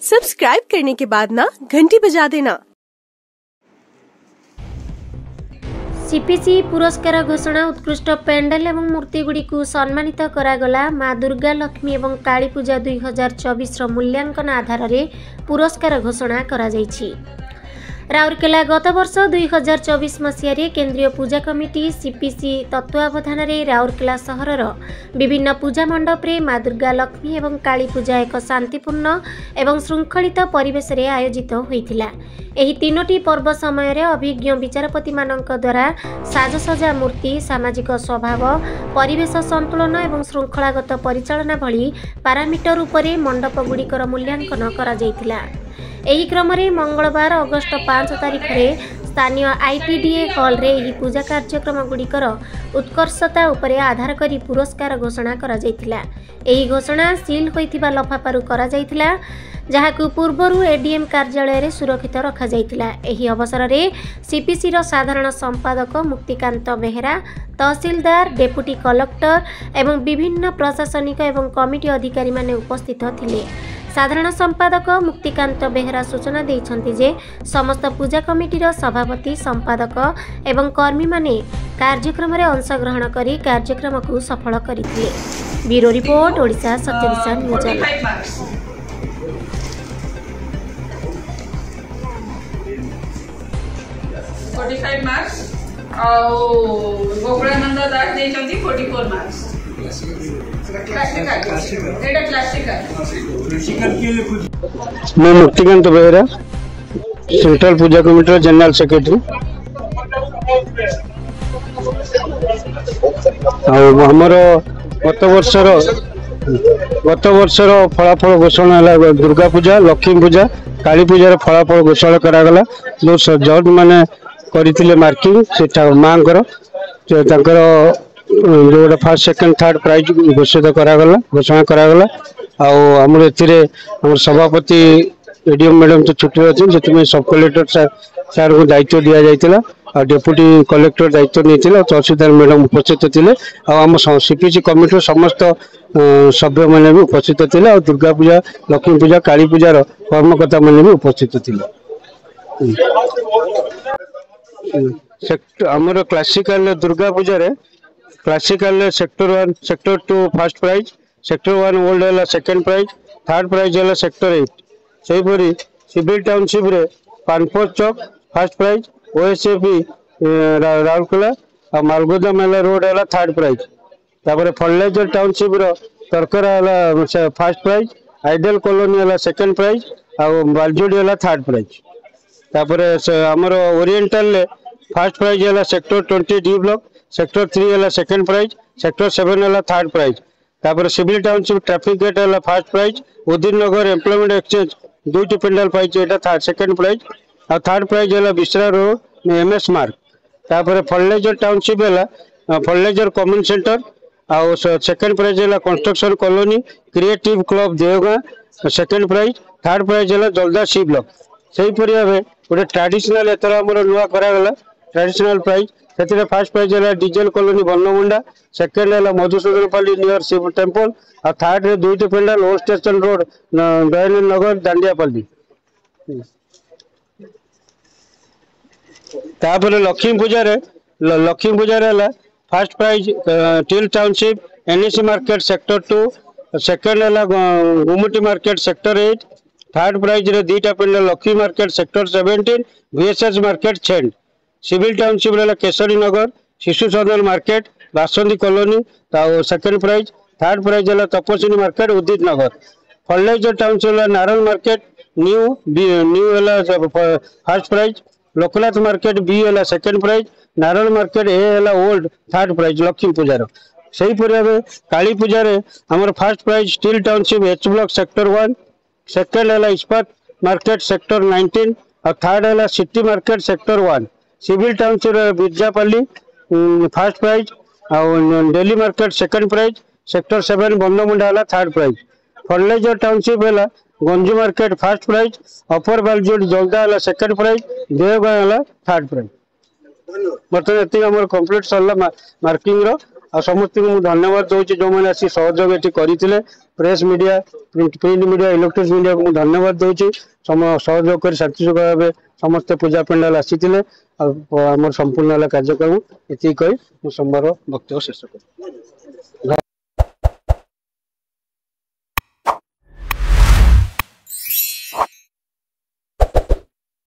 Subscribe करने के बाद ना घंटी बजा देना। सीपीसी पुरस्कार घोषणा उत्कृष्ट पेंडेल एवं मूर्ति गुड़ी को सम्मानित करागला। माँ दुर्गा लक्ष्मी एवं काली पूजा 2024 मूल्यांकन आधार में पुरस्कार घोषणा करा जायछि। राउरकेला गत वर्ष 2024 मसीह केंद्रीय पूजा कमिटी सीपीसी तत्वावधान में राउरकेला सहरर विभिन्न पूजा मंडप रे माँ दुर्गा लक्ष्मी एवं काली पूजा एक शांतिपूर्ण एवं श्रृंखलित परिवेश रे आयोजित होइथिला। एही तीनोटी पर्व समय रे अभिज्ञ विचारपति मानक द्वारा साजसजा मूर्ति, सामाजिक स्वभाव, परिवेश संतुलन एवं श्रृंखलागत परिचालना भली पारामीटर उपरे मंडप गुड़िकर मूल्यांकन करा जायथिला। एही क्रम रे मंगलवार अगस्त 5 तारिख रे स्थानीय आईटीडीए हॉल रे एही पूजा कार्यक्रम गुड़िकर उत्कर्षता उपरे आधार करी पुरस्कार घोषणा करा जायथिला। एही घोषणा सील होइथिबा लफाफारु करा जायथिला, जहाकु पूर्वरु एडीएम कार्यालय रे सुरक्षित रखा जायथिला। एही अवसर रे सीपीसी रो साधारण संपादक मुक्तिकांत बेहेरा, तहसीलदार, डेपुटी कलेक्टर एवं विभिन्न प्रशासनिक एवं कमिटी अधिकारी माने उपस्थित थिले। साधारण संपादक मुक्तिकांत बेहेरा सूचना देइछन्ति जे समस्त पूजा कमिटीर सभापति, संपादक एवं कर्मी माने कार्यक्रम रे अंशग्रहण करी कार्यक्रम को सफल करिथिले। ब्यूरो रिपोर्ट ओडिशा सत्य दिशा न्यूज। 45 मार्क्स गोकुलानंद दास देइछन्ति 44 मार्क्स। मैं मुक्तिकांत बेहेरा, सेंट्रल पूजा कमिटी जनरल सेक्रेटरी। आमर गत वर्षर फलाफल घोषणा है। दुर्गा पूजा, लक्ष्मी पूजा, काली पूजार फलाफल घोषणा करागला। जो जज मैंने करते मार्किंग से माँ जो फर्स्ट सेकंड थर्ड प्राइज घोषित घोषणा करागला। आमर एम सभापति एडीएम मैडम तो छुट्टी अच्छे से सब कलेक्टर सार को दायित्व दि जाइए। डेपुटी कलेक्टर दायित्व नहीं, तहसीलदार मैडम उपस्थित थे। आम सीपीसी कमिटी समस्त सभ्य मैंने भी उपस्थित थे। दुर्गा पूजा, लक्ष्मी पूजा, काली पूजार कर्मकर्ता मैंने भी उपस्थित थे। आमर classical Durga Puja classical sector 1 sector 2 first prize, sector 1 old है सेकेंड प्राइज, थर्ड प्राइज है सेक्टर 8। सेहीपरी सिविल टाउनशिप रे पानपोर चौक फर्स्ट प्राइज, ओएसएपी राउरकेला और मालगोदा मेला रोड है थर्ड प्राइज। तापर फर्टिलाइजर टाउनशिप तरकरा है फर्स्ट प्राइज, आइडियल कॉलोनी है सेकेंड प्राइज और बालजोड़ी है थर्ड प्राइज। तापर आमर ओरिएंटल फर्स्ट प्राइज है सेक्टर 20 डी ब्लॉक, सेक्टर 3 है सेकेंड प्राइज, सेक्टर 7 है थर्ड प्राइज। तापर सिविल टाउनशिप ट्रैफिक गेट है फर्स्ट प्राइज, उदिन नगर एम्प्लॉयमेंट एक्सचेंज 2 पेंडाल पाई थर्ड सेकेंड प्राइज और थर्ड प्राइज है विश्रा रोड एमएस मार्क। तापर फर्टिलाइजर टाउनशिप है फर्टिलाइजर कॉमन सेंटर और सेकेंड प्राइज है कंस्ट्रक्शन कॉलोनी क्रिएटिव क्लब देवगां सेकेंड प्राइज, थर्ड प्राइज है जलदा सी ब्लॉक। सेहीपरि भाव गोटे ट्रेडिशनल एथर आमर नुआ करागला ट्रेडिशनल प्राइज से फर्स्ट प्राइज है डीजेल कॉलोनी बनमुंडा, सेकेंड है मधुसूदनपल्ली नियर शिव टेम्पल और थर्ड रे 2 pandal old station road Dayanand Nagar Dandiapalli. तापर लक्ष्मी पूजा है first prize steel township NAC market sector 2, second है Gumuti market sector 8, third prize रे 2 pandal Lakshmi market sector 17 VSS market Chhend. Civil township है केसरी नगर शिशु सदन मार्केट बासंती colony second prize, third prize है Tapaswini market Udit Nagar. Fertilizer township है नारायण मार्केट न्यू है first prize, Loknath market B है second prize, Narayan market A है old third prize Lakshmi पूजार। से भाव काली पूजा आमर first prize steel township H block sector 1, second है इस्पात मार्केट सेक्टर 19 और थर्ड है city market sector 1। Civil township Birjapalli first prize और daily market second prize, sector 7 बनमुंडा है थर्ड प्राइज। फर्टिलाइजर टाउनशिप है गंजू मार्केट फर्स्ट प्राइज, अपर बालजोड़ जलदा है सेकेंड प्राइज, देवगां है third prize. बर्तमान ये कम्प्लीट सरला मार्किंग आ समस्त को धन्यवाद दूसरी जो मैंने आसी सहयोग ये करते press media print media electronics media को धन्यवाद दूसरी सहयोग कर शांतिशृंखला भाव समस्त पूजा पेंडाल आसी आम संपूर्ण कार्यक्रम ये कही संबार वक्तव्य शेष कर।